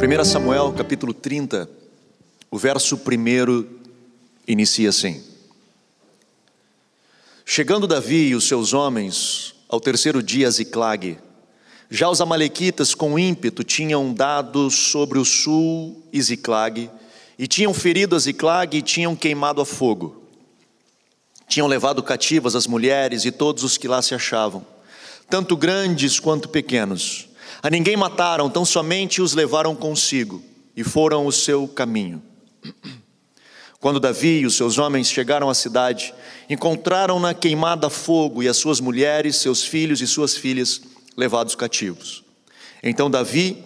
1 Samuel capítulo 30, o verso 1 inicia assim: Chegando Davi e os seus homens ao terceiro dia a Ziclague, já os amalequitas com ímpeto tinham dado sobre o sul e Ziclague, e tinham ferido a Ziclague e tinham queimado a fogo. Tinham levado cativas as mulheres e todos os que lá se achavam, tanto grandes quanto pequenos. A ninguém mataram, tão somente os levaram consigo, e foram o seu caminho. Quando Davi e os seus homens chegaram à cidade, encontraram-na queimada a fogo, e as suas mulheres, seus filhos e suas filhas levados cativos. Então Davi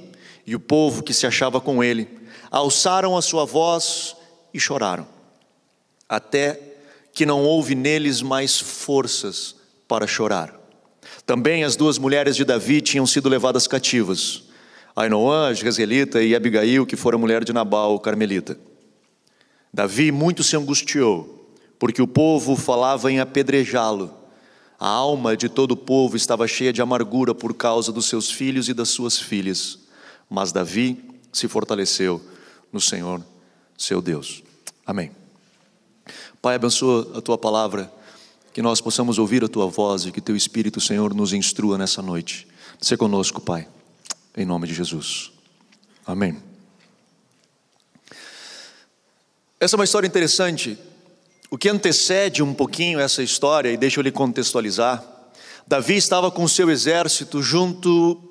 e o povo que se achava com ele alçaram a sua voz e choraram, até que não houve neles mais forças para chorar. Também as duas mulheres de Davi tinham sido levadas cativas, Ainoã, a jezreelita, e Abigail, que fora mulher de Nabal, o carmelita. Davi muito se angustiou, porque o povo falava em apedrejá-lo. A alma de todo o povo estava cheia de amargura por causa dos seus filhos e das suas filhas. Mas Davi se fortaleceu no Senhor, seu Deus. Amém. Pai, abençoa a Tua palavra, que nós possamos ouvir a Tua voz e que Teu Espírito, Senhor, nos instrua nessa noite. Seja conosco, Pai, em nome de Jesus. Amém. Essa é uma história interessante. O que antecede um pouquinho essa história, e deixa eu lhe contextualizar, Davi estava com o seu exército junto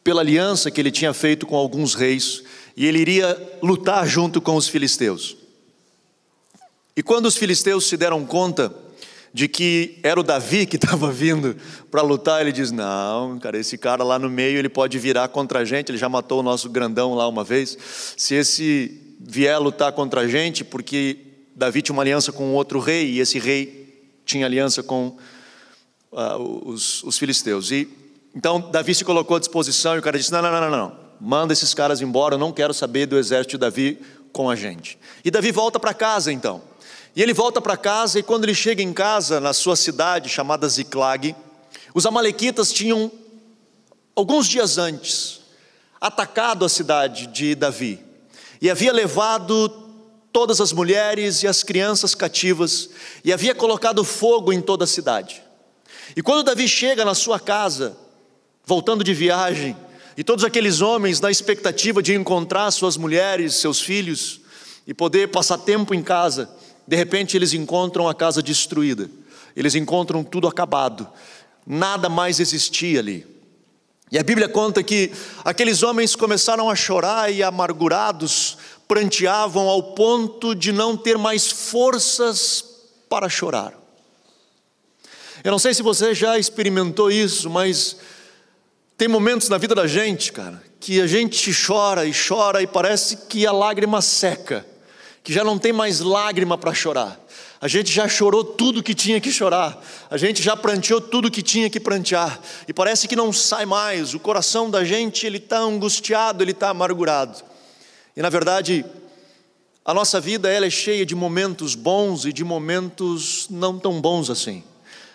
pela aliança que ele tinha feito com alguns reis, e ele iria lutar junto com os filisteus. E quando os filisteus se deram conta de que era o Davi que estava vindo para lutar, ele diz: não, cara, esse cara lá no meio, ele pode virar contra a gente, ele já matou o nosso grandão lá uma vez. Se esse vier lutar contra a gente, porque Davi tinha uma aliança com outro rei, e esse rei tinha aliança com os filisteus. E então Davi se colocou à disposição, e o cara disse: não, manda esses caras embora, eu não quero saber do exército de Davi com a gente. E Davi volta para casa então. E ele volta para casa, e quando ele chega em casa, na sua cidade chamada Ziclague, os amalequitas tinham, alguns dias antes, atacado a cidade de Davi, e havia levado todas as mulheres e as crianças cativas, e havia colocado fogo em toda a cidade. E quando Davi chega na sua casa, voltando de viagem, e todos aqueles homens na expectativa de encontrar suas mulheres, seus filhos, e poder passar tempo em casa, de repente eles encontram a casa destruída, eles encontram tudo acabado, nada mais existia ali. E a Bíblia conta que aqueles homens começaram a chorar, e amargurados pranteavam ao ponto de não ter mais forças para chorar. Eu não sei se você já experimentou isso, mas tem momentos na vida da gente, cara, que a gente chora e parece que a lágrima seca, que já não tem mais lágrima para chorar. A gente já chorou tudo que tinha que chorar, a gente já pranteou tudo que tinha que prantear, e parece que não sai mais. O coração da gente, ele está angustiado, ele está amargurado. E na verdade, a nossa vida, ela é cheia de momentos bons e de momentos não tão bons assim.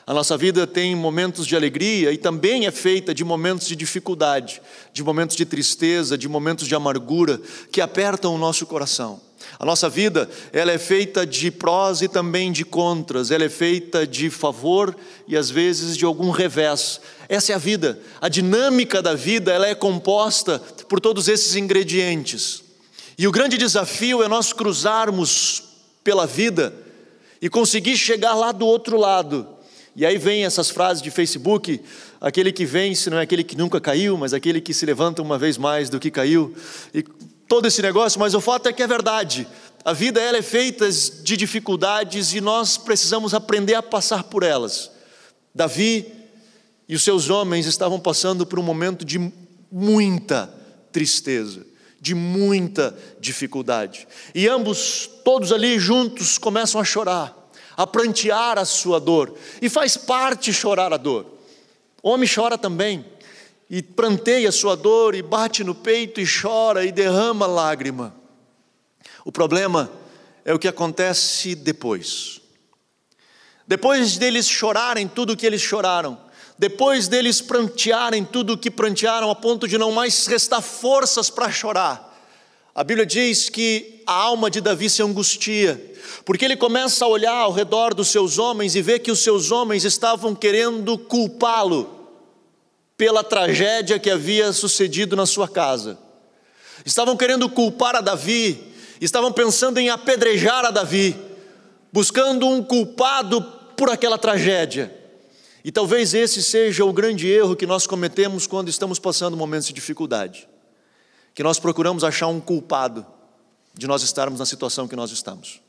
A nossa vida tem momentos de alegria, e também é feita de momentos de dificuldade, de momentos de tristeza, de momentos de amargura, que apertam o nosso coração. A nossa vida, ela é feita de prós e também de contras, ela é feita de favor e às vezes de algum revés. Essa é a vida. A dinâmica da vida, ela é composta por todos esses ingredientes. E o grande desafio é nós cruzarmos pela vida e conseguir chegar lá do outro lado. E aí vem essas frases de Facebook: aquele que vence não é aquele que nunca caiu, mas aquele que se levanta uma vez mais do que caiu. E todo esse negócio, mas o fato é que é verdade. A vida, ela é feita de dificuldades, e nós precisamos aprender a passar por elas. Davi e os seus homens estavam passando por um momento de muita tristeza, de muita dificuldade. E ambos, todos ali juntos, começam a chorar, a prantear a sua dor. E faz parte chorar a dor. O homem chora também, e pranteia a sua dor, e bate no peito, e chora, e derrama lágrima. O problema é o que acontece depois. Depois deles chorarem tudo o que eles choraram, depois deles prantearem tudo o que prantearam, a ponto de não mais restar forças para chorar, a Bíblia diz que a alma de Davi se angustia, porque ele começa a olhar ao redor dos seus homens e vê que os seus homens estavam querendo culpá-lo pela tragédia que havia sucedido na sua casa. Estavam querendo culpar a Davi, estavam pensando em apedrejar a Davi, buscando um culpado por aquela tragédia. E talvez esse seja o grande erro que nós cometemos quando estamos passando momentos de dificuldade, que nós procuramos achar um culpado de nós estarmos na situação que nós estamos.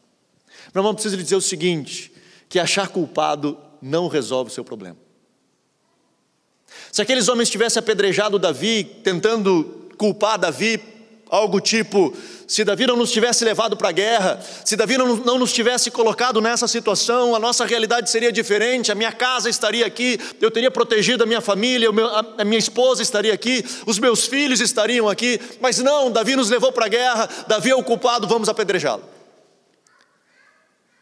Meu irmão, preciso lhe dizer o seguinte, que achar culpado não resolve o seu problema. Se aqueles homens tivessem apedrejado Davi, tentando culpar Davi, algo tipo, se Davi não nos tivesse levado para a guerra, se Davi não nos tivesse colocado nessa situação, a nossa realidade seria diferente, a minha casa estaria aqui, eu teria protegido a minha família, a minha esposa estaria aqui, os meus filhos estariam aqui, mas não, Davi nos levou para a guerra, Davi é o culpado, vamos apedrejá-lo.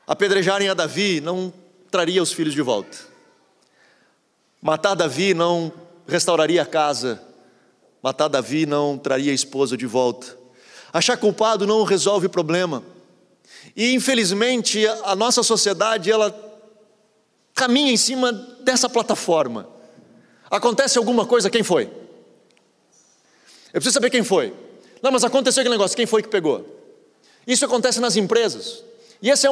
Apedrejarem a Davi não traria os filhos de volta. Matar Davi não restauraria a casa. Matar Davi não traria a esposa de volta. Achar culpado não resolve o problema. E infelizmente a nossa sociedade, ela caminha em cima dessa plataforma. Acontece alguma coisa, quem foi? Eu preciso saber quem foi. Não, mas aconteceu aquele negócio, quem foi que pegou? Isso acontece nas empresas. E essa é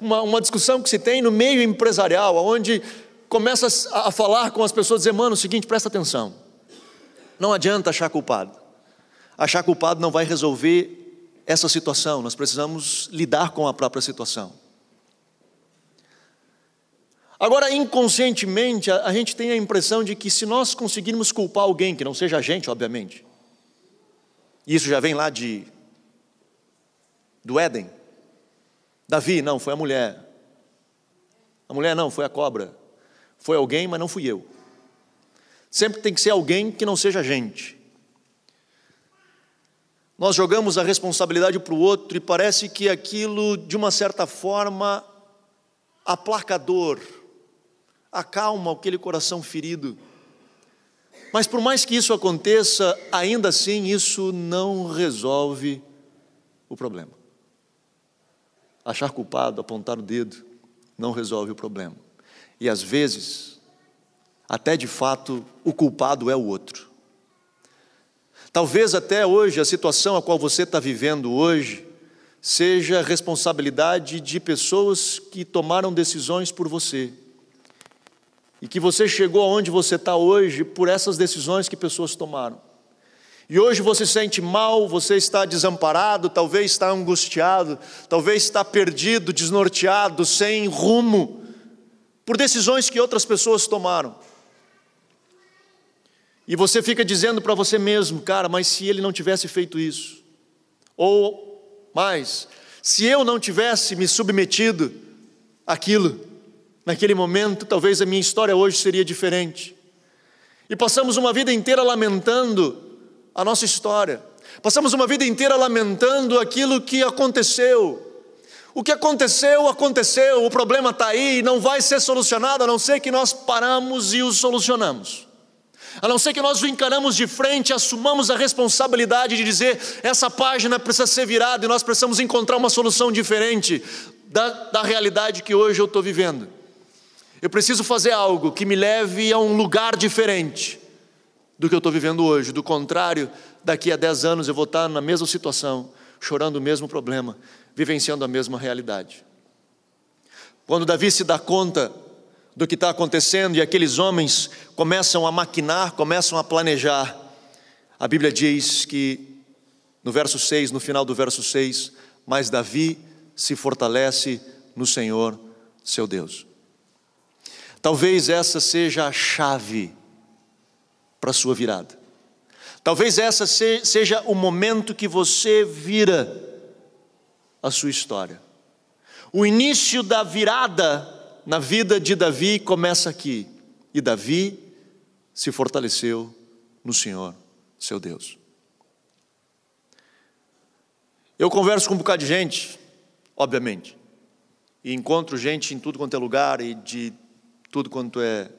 uma discussão que se tem no meio empresarial, onde começa a falar com as pessoas, dizer, mano, é o seguinte, presta atenção. Não adianta achar culpado. Achar culpado não vai resolver essa situação. Nós precisamos lidar com a própria situação. Agora, inconscientemente, a gente tem a impressão de que se nós conseguirmos culpar alguém, que não seja a gente, obviamente, e isso já vem lá do Éden. Davi, não, foi a mulher. A mulher não, foi a cobra. Foi alguém, mas não fui eu. Sempre tem que ser alguém que não seja a gente. Nós jogamos a responsabilidade para o outro e parece que aquilo, de uma certa forma, aplaca a dor, acalma aquele coração ferido. Mas por mais que isso aconteça, ainda assim isso não resolve o problema. Achar culpado, apontar o dedo, não resolve o problema. E às vezes, até de fato, o culpado é o outro. Talvez até hoje, a situação a qual você está vivendo hoje, seja responsabilidade de pessoas que tomaram decisões por você. E que você chegou aonde você está hoje por essas decisões que pessoas tomaram. E hoje você se sente mal, você está desamparado, talvez está angustiado, talvez está perdido, desnorteado, sem rumo, por decisões que outras pessoas tomaram. E você fica dizendo para você mesmo, cara, mas se ele não tivesse feito isso, ou mais, se eu não tivesse me submetido àquilo, naquele momento, talvez a minha história hoje seria diferente. E passamos uma vida inteira lamentando a nossa história. Passamos uma vida inteira lamentando aquilo que aconteceu. O que aconteceu, aconteceu, o problema está aí e não vai ser solucionado, a não ser que nós paramos e o solucionamos. A não ser que nós o encaramos de frente, assumamos a responsabilidade de dizer, essa página precisa ser virada e nós precisamos encontrar uma solução diferente da realidade que hoje eu estou vivendo. Eu preciso fazer algo que me leve a um lugar diferente do que eu estou vivendo hoje. Do contrário, daqui a 10 anos eu vou estar na mesma situação, chorando o mesmo problema, vivenciando a mesma realidade. Quando Davi se dá conta do que está acontecendo e aqueles homens começam a maquinar, começam a planejar, a Bíblia diz que no verso 6, no final do verso 6, mas Davi se fortalece no Senhor, seu Deus. Talvez essa seja a chave para a sua virada. Talvez essa seja o momento que você vira a sua história. O início da virada na vida de Davi começa aqui. E Davi se fortaleceu no Senhor, seu Deus. Eu converso com um bocado de gente, obviamente, e encontro gente em tudo quanto é lugar e de tudo quanto é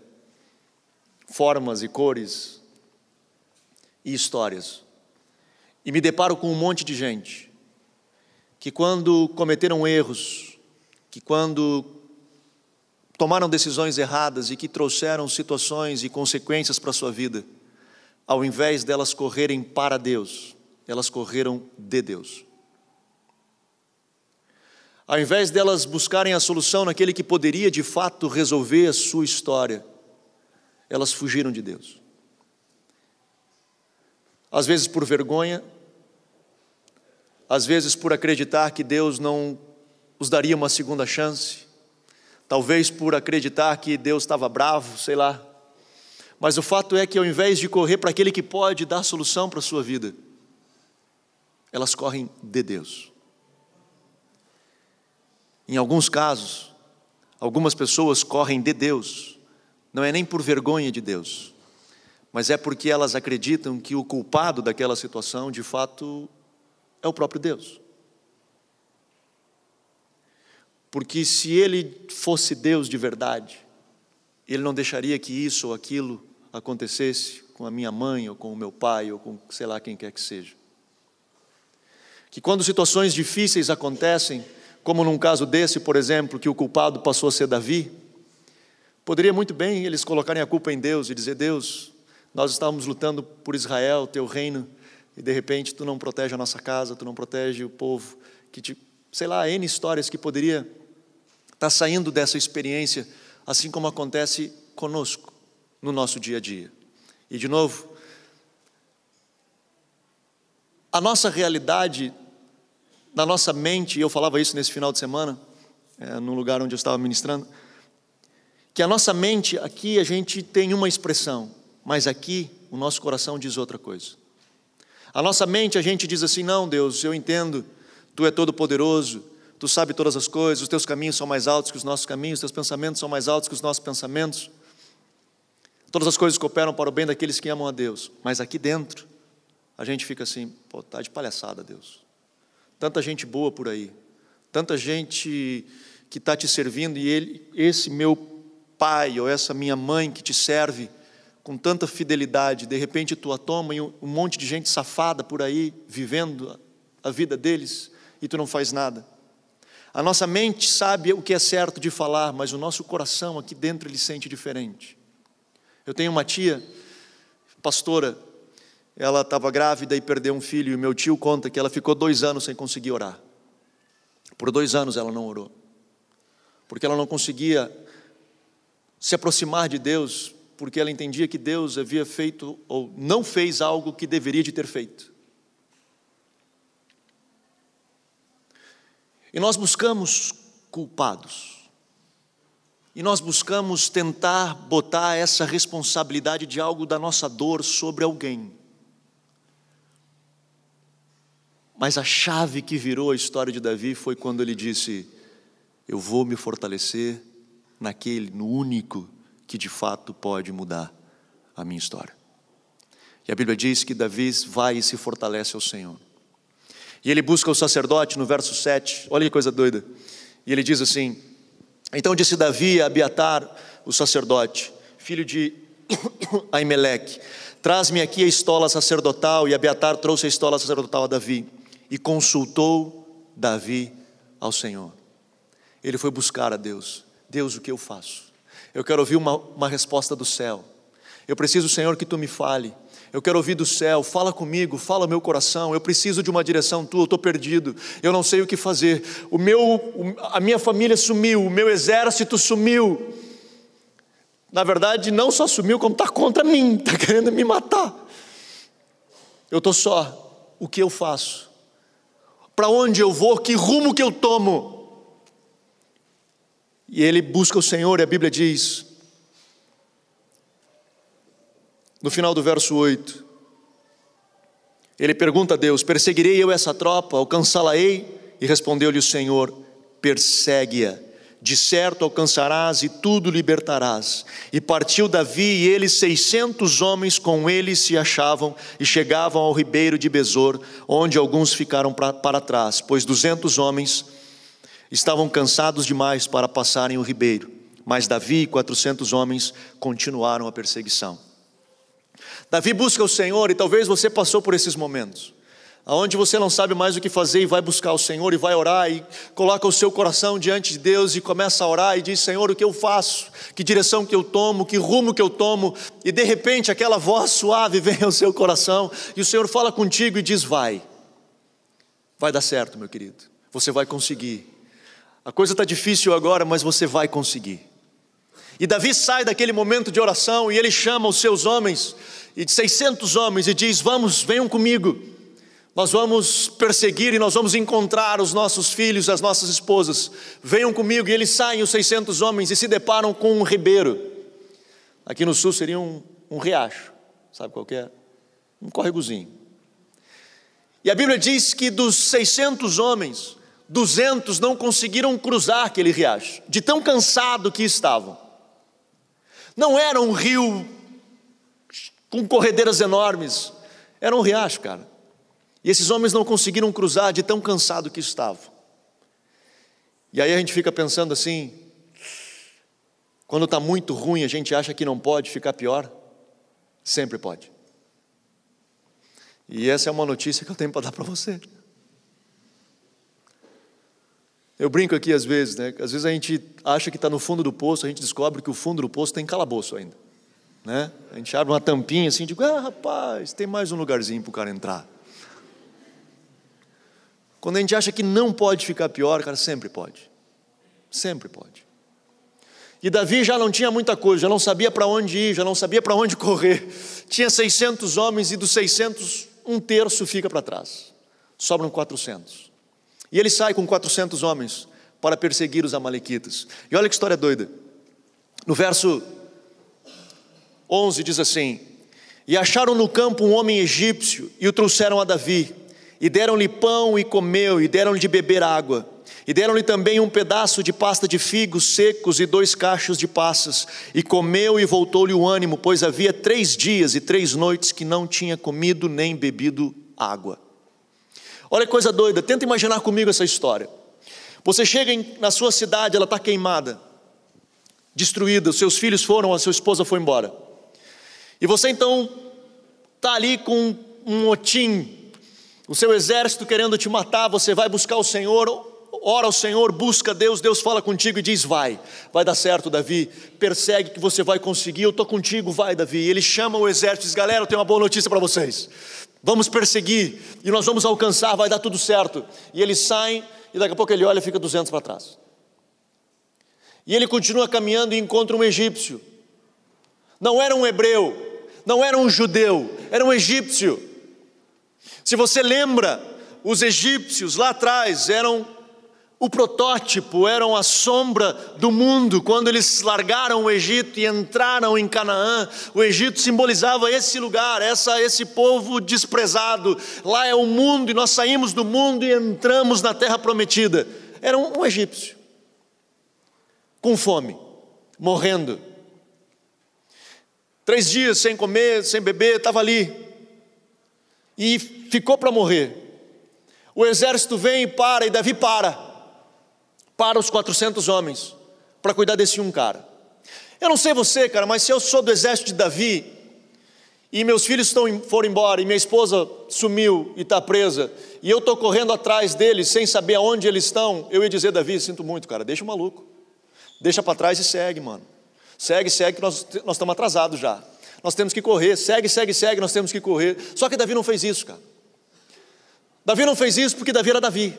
formas e cores e histórias. E me deparo com um monte de gente que, quando cometeram erros, que quando tomaram decisões erradas e que trouxeram situações e consequências para a sua vida, ao invés delas correrem para Deus, elas correram de Deus. Ao invés delas buscarem a solução naquele que poderia de fato resolver a sua história, elas fugiram de Deus. Às vezes por vergonha, às vezes por acreditar que Deus não os daria uma segunda chance, talvez por acreditar que Deus estava bravo, sei lá. Mas o fato é que, ao invés de correr para aquele que pode dar solução para a sua vida, elas correm de Deus. Em alguns casos, algumas pessoas correm de Deus, não é nem por vergonha de Deus, mas é porque elas acreditam que o culpado daquela situação, de fato, é o próprio Deus. Porque se Ele fosse Deus de verdade, Ele não deixaria que isso ou aquilo acontecesse com a minha mãe, ou com o meu pai, ou com sei lá quem quer que seja. Que quando situações difíceis acontecem, como num caso desse, por exemplo, que o culpado passou a ser Davi, poderia muito bem eles colocarem a culpa em Deus e dizer: Deus, nós estávamos lutando por Israel, teu reino, e de repente tu não protege a nossa casa, tu não protege o povo, sei lá, N histórias que poderia estar saindo dessa experiência, assim como acontece conosco no nosso dia a dia. E de novo, a nossa realidade, na nossa mente, e eu falava isso nesse final de semana, no lugar onde eu estava ministrando, que a nossa mente, aqui a gente tem uma expressão, mas aqui o nosso coração diz outra coisa. A nossa mente, a gente diz assim: não, Deus, eu entendo, tu é todo poderoso, tu sabe todas as coisas, os teus caminhos são mais altos que os nossos caminhos, os teus pensamentos são mais altos que os nossos pensamentos, todas as coisas cooperam para o bem daqueles que amam a Deus. Mas aqui dentro, a gente fica assim: pô, tá de palhaçada, Deus. Tanta gente boa por aí, tanta gente que está te servindo, e esse meu pai ou essa minha mãe que te serve com tanta fidelidade, de repente tu a toma e um monte de gente safada por aí, vivendo a vida deles, e tu não faz nada. A nossa mente sabe o que é certo de falar, mas o nosso coração aqui dentro ele sente diferente. Eu tenho uma tia, pastora, ela estava grávida e perdeu um filho, e meu tio conta que ela ficou 2 anos sem conseguir orar. Por 2 anos ela não orou, porque ela não conseguia se aproximar de Deus, porque ela entendia que Deus havia feito ou não fez algo que deveria de ter feito. E nós buscamos culpados, e nós buscamos tentar botar essa responsabilidade de algo da nossa dor sobre alguém. Mas a chave que virou a história de Davi foi quando ele disse: eu vou me fortalecer no único que de fato pode mudar a minha história. E a Bíblia diz que Davi vai e se fortalece ao Senhor. E ele busca o sacerdote no verso 7, olha que coisa doida. E ele diz assim: então disse Davi a Abiatar, o sacerdote, filho de Aimeleque: traz-me aqui a estola sacerdotal. E Abiatar trouxe a estola sacerdotal a Davi, e consultou Davi ao Senhor. Ele foi buscar a Deus. Deus, o que eu faço? Eu quero ouvir uma resposta do céu. Eu preciso, Senhor, que tu me fale. Eu quero ouvir do céu, fala comigo, fala meu coração. Eu preciso de uma direção tua, eu estou perdido, eu não sei o que fazer. A minha família sumiu, o meu exército sumiu. Na verdade, não só sumiu, como está contra mim, está querendo me matar. Eu estou só, o que eu faço? Para onde eu vou? Que rumo que eu tomo? E ele busca o Senhor, e a Bíblia diz, no final do verso 8, ele pergunta a Deus: perseguirei eu essa tropa, alcançá-la-ei? E respondeu-lhe o Senhor: persegue-a, de certo alcançarás e tudo libertarás. E partiu Davi, e ele 600 homens com ele se achavam, e chegavam ao ribeiro de Besor, onde alguns ficaram para trás, pois 200 homens estavam cansados demais para passarem o ribeiro. Mas Davi e 400 homens continuaram a perseguição. Davi busca o Senhor, e talvez você passou por esses momentos, onde você não sabe mais o que fazer e vai buscar o Senhor e vai orar e coloca o seu coração diante de Deus e começa a orar e diz: Senhor, o que eu faço? Que direção que eu tomo? Que rumo que eu tomo? E de repente aquela voz suave vem ao seu coração e o Senhor fala contigo e diz: vai dar certo, meu querido, você vai conseguir. A coisa está difícil agora, mas você vai conseguir. E Davi sai daquele momento de oração e ele chama os seus homens, e de 600 homens, e diz: vamos, venham comigo. Nós vamos perseguir e nós vamos encontrar os nossos filhos, as nossas esposas. Venham comigo. E eles saem, os 600 homens, e se deparam com um ribeiro. Aqui no sul seria um riacho, sabe qual que é? Um córregozinho. E a Bíblia diz que dos 600 homens, 200 não conseguiram cruzar aquele riacho, de tão cansado que estavam. Não era um rio com corredeiras enormes, era um riacho, cara. E esses homens não conseguiram cruzar de tão cansado que estavam. E aí a gente fica pensando assim, quando está muito ruim a gente acha que não pode ficar pior? Sempre pode. E essa é uma notícia que eu tenho para dar para você. Eu brinco aqui às vezes, né? Às vezes a gente acha que está no fundo do poço, a gente descobre que o fundo do poço tem calabouço ainda, né? A gente abre uma tampinha assim, digo: rapaz, tem mais um lugarzinho para o cara entrar. Quando a gente acha que não pode ficar pior, cara, sempre pode. Sempre pode. E Davi já não tinha muita coisa, já não sabia para onde ir, já não sabia para onde correr. Tinha 600 homens e dos 600, um terço fica para trás. Sobram 400. E ele sai com 400 homens para perseguir os amalequitas. E olha que história doida. No verso 11 diz assim: e acharam no campo um homem egípcio e o trouxeram a Davi. E deram-lhe pão e comeu, e deram-lhe de beber água. E deram-lhe também um pedaço de pasta de figos secos e 2 cachos de passas. E comeu e voltou-lhe o ânimo, pois havia 3 dias e 3 noites que não tinha comido nem bebido água. Olha que coisa doida, tenta imaginar comigo essa história. Você chega na sua cidade, ela está queimada, destruída, os seus filhos foram, a sua esposa foi embora. E você então está ali com um motim, o seu exército querendo te matar. Você vai buscar o Senhor, ora ao Senhor, busca Deus, Deus fala contigo e diz: vai dar certo, Davi, persegue que você vai conseguir, eu estou contigo, vai, Davi. E ele chama o exército e diz: galera, eu tenho uma boa notícia para vocês, vamos perseguir e nós vamos alcançar, vai dar tudo certo. E eles saem e daqui a pouco ele olha e fica 200 para trás. E ele continua caminhando e encontra um egípcio. Não era um hebreu, não era um judeu, era um egípcio. Se você lembra, os egípcios lá atrás eram o protótipo, eram a sombra do mundo. Quando eles largaram o Egito e entraram em Canaã, o Egito simbolizava esse lugar, esse povo desprezado. Lá é o mundo e nós saímos do mundo e entramos na terra prometida. Era um egípcio, com fome, morrendo. 3 dias sem comer, sem beber, estava ali. E ficou para morrer. O exército vem e para, e Davi para os 400 homens, para cuidar desse um cara. Eu não sei você, cara, mas se eu sou do exército de Davi, e meus filhos foram embora, e minha esposa sumiu e está presa, e eu estou correndo atrás deles, sem saber aonde eles estão, eu ia dizer: Davi, sinto muito, cara, deixa o maluco, deixa para trás e segue, mano. Segue, que nós estamos atrasados já. Nós temos que correr, segue, nós temos que correr. Só que Davi não fez isso, cara. Davi não fez isso porque Davi era Davi.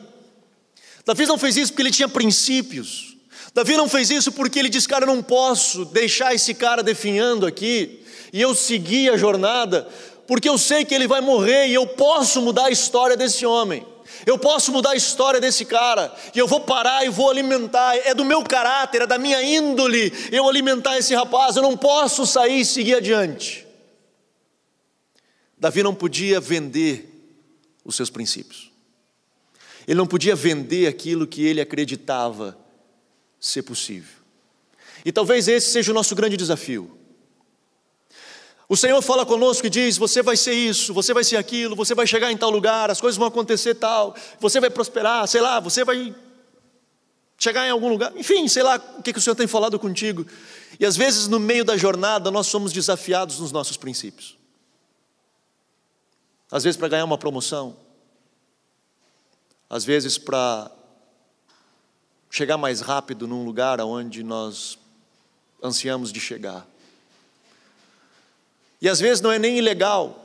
Davi não fez isso porque ele tinha princípios. Davi não fez isso porque ele disse: cara, eu não posso deixar esse cara definhando aqui, e eu seguir a jornada, porque eu sei que ele vai morrer, e eu posso mudar a história desse homem. Eu posso mudar a história desse cara, e eu vou parar e vou alimentar. É do meu caráter, é da minha índole eu alimentar esse rapaz. Eu não posso sair e seguir adiante. Davi não podia vender os seus princípios. Ele não podia vender aquilo que ele acreditava ser possível. E talvez esse seja o nosso grande desafio. O Senhor fala conosco e diz: você vai ser isso, você vai ser aquilo, você vai chegar em tal lugar, as coisas vão acontecer tal, você vai prosperar, sei lá, você vai chegar em algum lugar, enfim, sei lá o que o Senhor tem falado contigo. E às vezes no meio da jornada nós somos desafiados nos nossos princípios. Às vezes para ganhar uma promoção, às vezes para chegar mais rápido num lugar aonde nós ansiamos de chegar. E às vezes não é nem ilegal,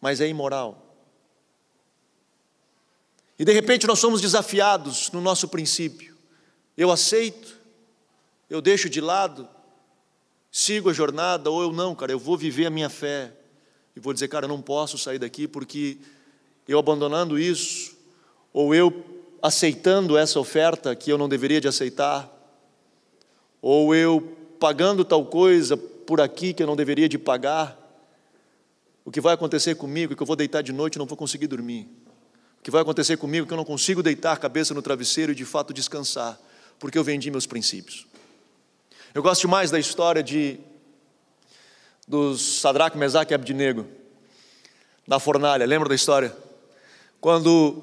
mas é imoral. E de repente nós somos desafiados no nosso princípio. Eu aceito, eu deixo de lado, sigo a jornada, ou eu não, cara, eu vou viver a minha fé. E vou dizer, cara, eu não posso sair daqui porque eu abandonando isso, ou eu aceitando essa oferta que eu não deveria de aceitar, ou eu pagando tal coisa por aqui que eu não deveria de pagar, o que vai acontecer comigo é que eu vou deitar de noite e não vou conseguir dormir. O que vai acontecer comigo é que eu não consigo deitar a cabeça no travesseiro e de fato descansar, porque eu vendi meus princípios. Eu gosto mais da história dos Sadraque, Mesaque e Abdenego, na fornalha. Lembra da história? Quando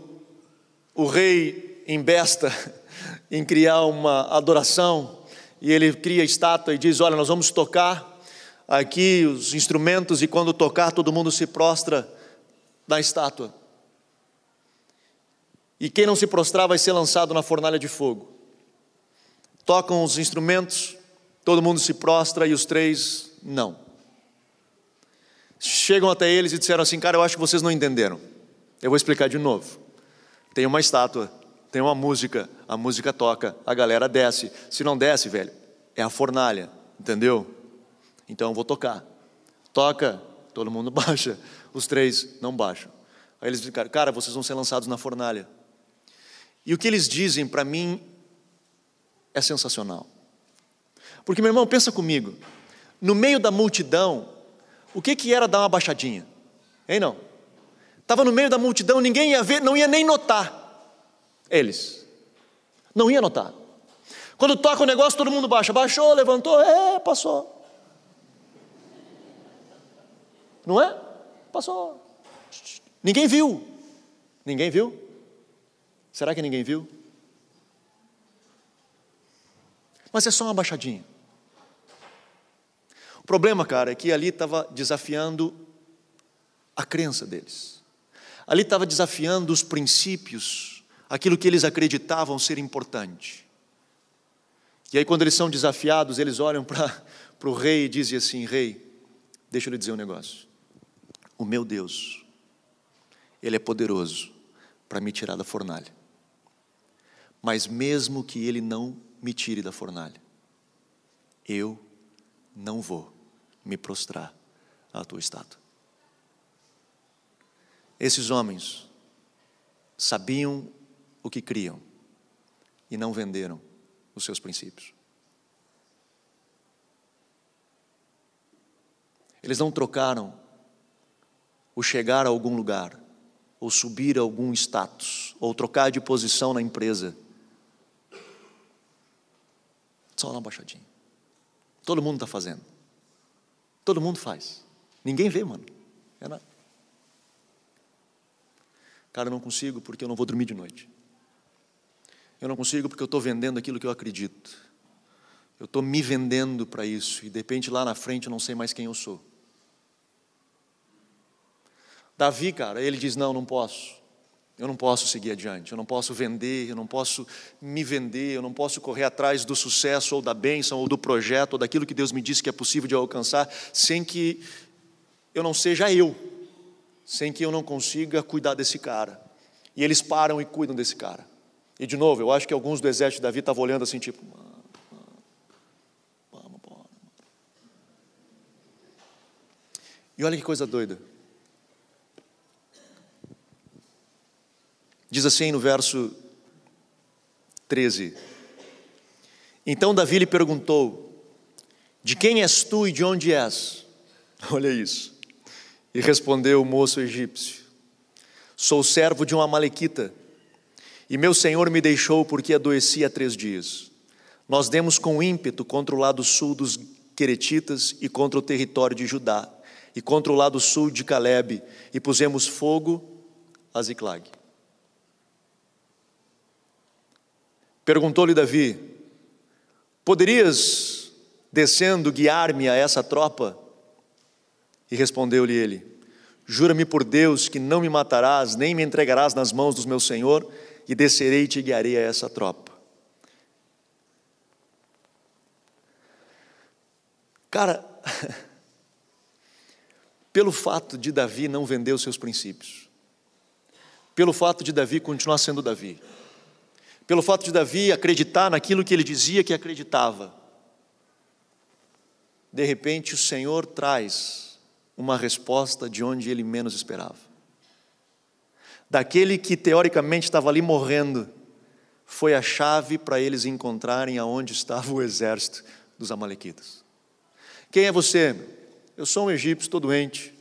o rei embesta em criar uma adoração, e ele cria a estátua e diz, olha, nós vamos tocar aqui os instrumentos, e quando tocar todo mundo se prostra na estátua. E quem não se prostrar vai ser lançado na fornalha de fogo. Tocam os instrumentos, todo mundo se prostra e os três não. Chegam até eles e disseram assim, cara, eu acho que vocês não entenderam. Eu vou explicar de novo. Tem uma estátua, tem uma música, a música toca, a galera desce. Se não desce, velho, é a fornalha, entendeu? Então eu vou tocar. Toca, todo mundo baixa, os três não baixam. Aí eles dizem, cara, vocês vão ser lançados na fornalha. E o que eles dizem para mim é sensacional. Porque, meu irmão, pensa comigo, no meio da multidão, o que era dar uma baixadinha? Hein, não? Estava no meio da multidão, ninguém ia ver, não ia nem notar. Eles. Não ia notar. Quando toca o negócio, todo mundo baixa. Baixou, levantou, passou. Não é? Passou. Ninguém viu. Ninguém viu? Será que ninguém viu? Mas é só uma baixadinha. O problema, cara, é que ali estava desafiando a crença deles. Ali estava desafiando os princípios, aquilo que eles acreditavam ser importante. E aí quando eles são desafiados, eles olham para o rei e dizem assim, rei, deixa eu lhe dizer um negócio. O meu Deus, Ele é poderoso para me tirar da fornalha. Mas mesmo que Ele não me tire da fornalha, eu não vou me prostrar à tua estátua. Esses homens sabiam o que criam e não venderam os seus princípios. Eles não trocaram o chegar a algum lugar, ou subir a algum status, ou trocar de posição na empresa. Só uma baixadinha. Todo mundo está fazendo. Todo mundo faz. Ninguém vê, mano. É nada. Cara, eu não consigo porque eu não vou dormir de noite. Eu não consigo porque eu estou vendendo aquilo que eu acredito. Eu estou me vendendo para isso. E de repente lá na frente eu não sei mais quem eu sou. Davi, cara, ele diz, não posso. Eu não posso seguir adiante. Eu não posso vender, eu não posso me vender. Eu não posso correr atrás do sucesso ou da bênção ou do projeto ou daquilo que Deus me disse que é possível de alcançar sem que eu não seja eu. Sem que eu não consiga cuidar desse cara. E eles param e cuidam desse cara. E de novo, eu acho que alguns do exército de Davi estavam olhando assim, tipo, vamos embora. E olha que coisa doida. Diz assim no verso 13. Então Davi lhe perguntou, de quem és tu e de onde és? Olha isso. E respondeu o moço egípcio, sou servo de um amalequita, e meu senhor me deixou porque adoeci há 3 dias. Nós demos com ímpeto contra o lado sul dos queretitas e contra o território de Judá, e contra o lado sul de Calebe, e pusemos fogo a Ziclag. Perguntou-lhe Davi: poderias, descendo, guiar-me a essa tropa? E respondeu-lhe ele: jura-me por Deus que não me matarás, nem me entregarás nas mãos do meu senhor, e descerei e te guiarei a essa tropa. Cara, pelo fato de Davi não vender os seus princípios, pelo fato de Davi continuar sendo Davi, pelo fato de Davi acreditar naquilo que ele dizia que acreditava, de repente o Senhor traz uma resposta de onde ele menos esperava. Daquele que teoricamente estava ali morrendo, foi a chave para eles encontrarem aonde estava o exército dos amalequitas. Quem é você? Eu sou um egípcio, estou doente.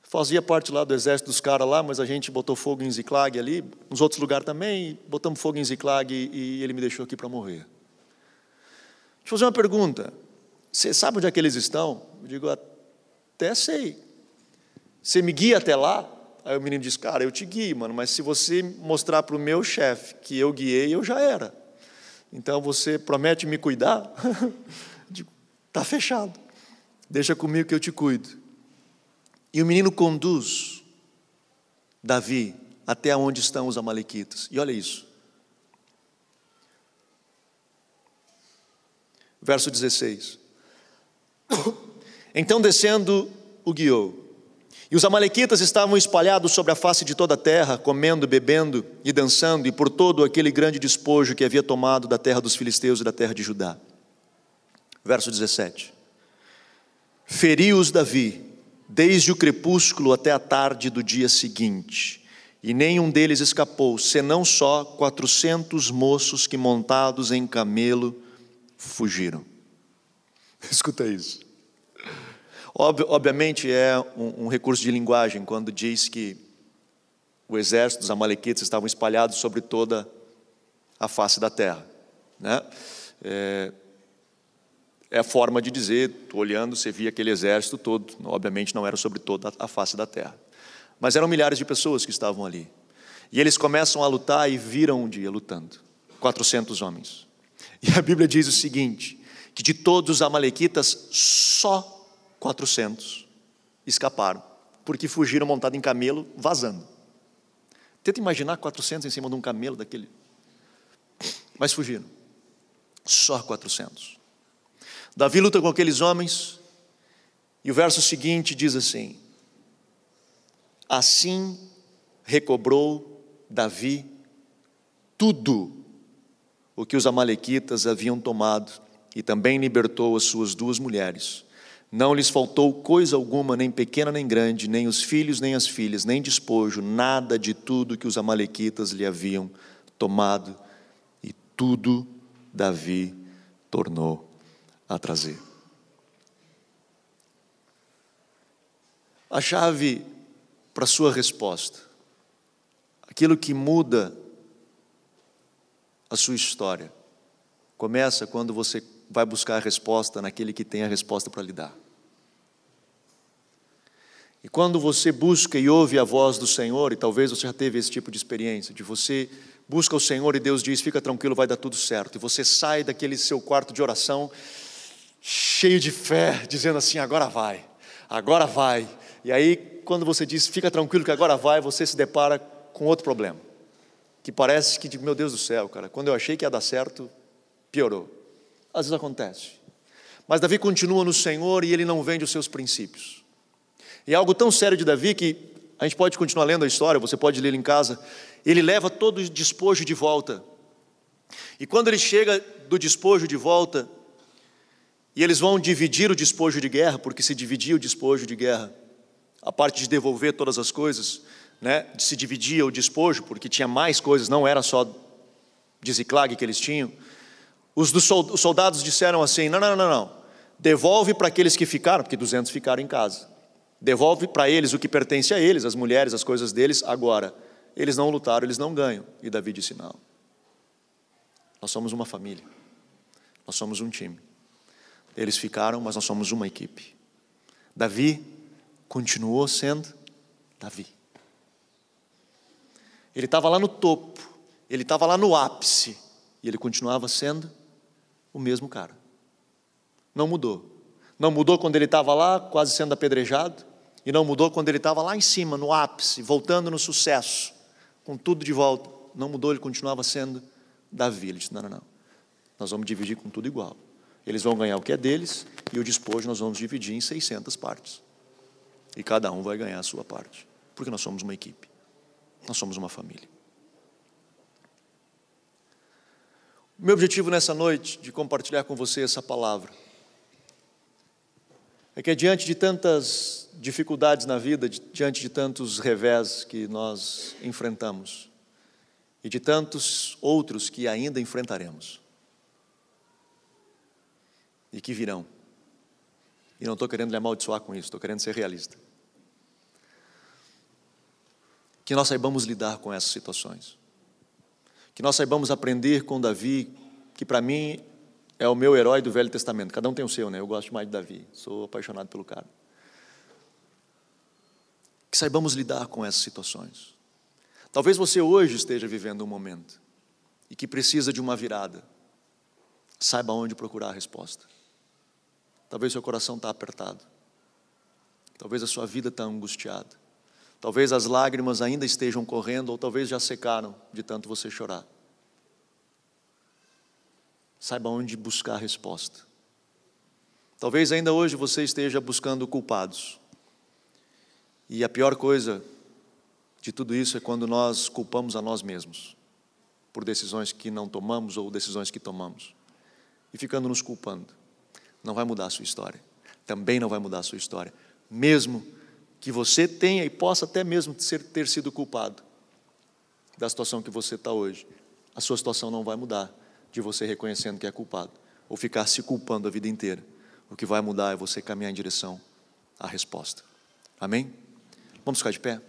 Fazia parte lá do exército dos caras lá, mas a gente botou fogo em Ziclag ali, nos outros lugares também, botamos fogo em Ziclag e ele me deixou aqui para morrer. Deixa eu fazer uma pergunta. Você sabe onde é que eles estão? Eu digo, até sei. Você me guia até lá? Aí o menino diz, cara, eu te guio, mano, mas se você mostrar para o meu chefe que eu guiei, eu já era. Então você promete me cuidar? Digo, tá fechado. Deixa comigo que eu te cuido. E o menino conduz Davi até onde estão os amalequitas. E olha isso. Verso 16. Então descendo o guiou. E os amalequitas estavam espalhados sobre a face de toda a terra, comendo, bebendo e dançando, e por todo aquele grande despojo que havia tomado da terra dos filisteus e da terra de Judá. Verso 17. Feriu-os Davi, desde o crepúsculo até a tarde do dia seguinte, e nenhum deles escapou, senão só 400 moços que, montados em camelo, fugiram. Escuta isso. Obviamente é um recurso de linguagem quando diz que o exército dos amalequitas estavam espalhados sobre toda a face da terra, né? É a forma de dizer, olhando, você via aquele exército todo, obviamente não era sobre toda a face da terra, mas eram milhares de pessoas que estavam ali, e eles começam a lutar e viram um dia lutando, 400 homens, e a Bíblia diz o seguinte, que de todos os amalequitas, só 400 escaparam, porque fugiram montados em camelo, vazando. Tenta imaginar 400 em cima de um camelo daquele, mas fugiram, só 400. Davi luta com aqueles homens, e o verso seguinte diz assim: assim recobrou Davi tudo o que os amalequitas haviam tomado, e também libertou as suas 2 mulheres. Não lhes faltou coisa alguma, nem pequena nem grande, nem os filhos nem as filhas, nem despojo, nada de tudo que os amalequitas lhe haviam tomado, e tudo Davi tornou a trazer. A chave para a sua resposta, aquilo que muda a sua história, começa quando você vai buscar a resposta naquele que tem a resposta para lhe dar. E quando você busca e ouve a voz do Senhor, e talvez você já teve esse tipo de experiência, de você busca o Senhor e Deus diz, fica tranquilo, vai dar tudo certo, e você sai daquele seu quarto de oração, cheio de fé, dizendo assim, agora vai, e aí quando você diz, fica tranquilo que agora vai, você se depara com outro problema, que parece que, meu Deus do céu, cara, quando eu achei que ia dar certo, piorou. Às vezes acontece, mas Davi continua no Senhor e ele não vende os seus princípios, e é algo tão sério de Davi que a gente pode continuar lendo a história, você pode ler em casa, ele leva todo o despojo de volta, e quando ele chega do despojo de volta, e eles vão dividir o despojo de guerra, porque se dividia o despojo de guerra, a parte de devolver todas as coisas, né? Se dividia o despojo, porque tinha mais coisas, não era só de Ziclag que eles tinham. Os soldados disseram assim, não, devolve para aqueles que ficaram, porque 200 ficaram em casa, devolve para eles o que pertence a eles, as mulheres, as coisas deles, agora, eles não lutaram, eles não ganham. E Davi disse, não, nós somos uma família, nós somos um time. Eles ficaram, mas nós somos uma equipe. Davi continuou sendo Davi. Ele estava lá no topo, ele estava lá no ápice, E ele continuava sendo o mesmo cara. Não mudou. Não mudou quando ele estava lá, quase sendo apedrejado, e não mudou quando ele estava lá em cima, no ápice, voltando no sucesso, com tudo de volta. Não mudou, ele continuava sendo Davi. Ele disse, não. Nós vamos dividir com tudo igual. Eles vão ganhar o que é deles, e o despojo nós vamos dividir em 600 partes. E cada um vai ganhar a sua parte. Porque nós somos uma equipe. Nós somos uma família. O meu objetivo nessa noite, de compartilhar com você essa palavra, é que diante de tantas dificuldades na vida, diante de tantos revés que nós enfrentamos, e de tantos outros que ainda enfrentaremos, e que virão, e não estou querendo lhe amaldiçoar com isso, estou querendo ser realista, que nós saibamos lidar com essas situações, que nós saibamos aprender com Davi, que para mim é o meu herói do Velho Testamento. Cada um tem o seu, né? Eu gosto mais de Davi, sou apaixonado pelo cara. Que saibamos lidar com essas situações. Talvez você hoje esteja vivendo um momento e que precisa de uma virada. Saiba onde procurar a resposta. Talvez seu coração está apertado. Talvez a sua vida está angustiada. Talvez as lágrimas ainda estejam correndo, ou talvez já secaram de tanto você chorar. Saiba onde buscar a resposta. Talvez ainda hoje você esteja buscando culpados. E a pior coisa de tudo isso é quando nós culpamos a nós mesmos por decisões que não tomamos ou decisões que tomamos. E ficando nos culpando. Não vai mudar a sua história. Também não vai mudar a sua história. Mesmo que você tenha e possa até mesmo ter sido culpado da situação que você está hoje, a sua situação não vai mudar de você reconhecendo que é culpado, ou ficar se culpando a vida inteira. O que vai mudar é você caminhar em direção à resposta. Amém? Vamos ficar de pé?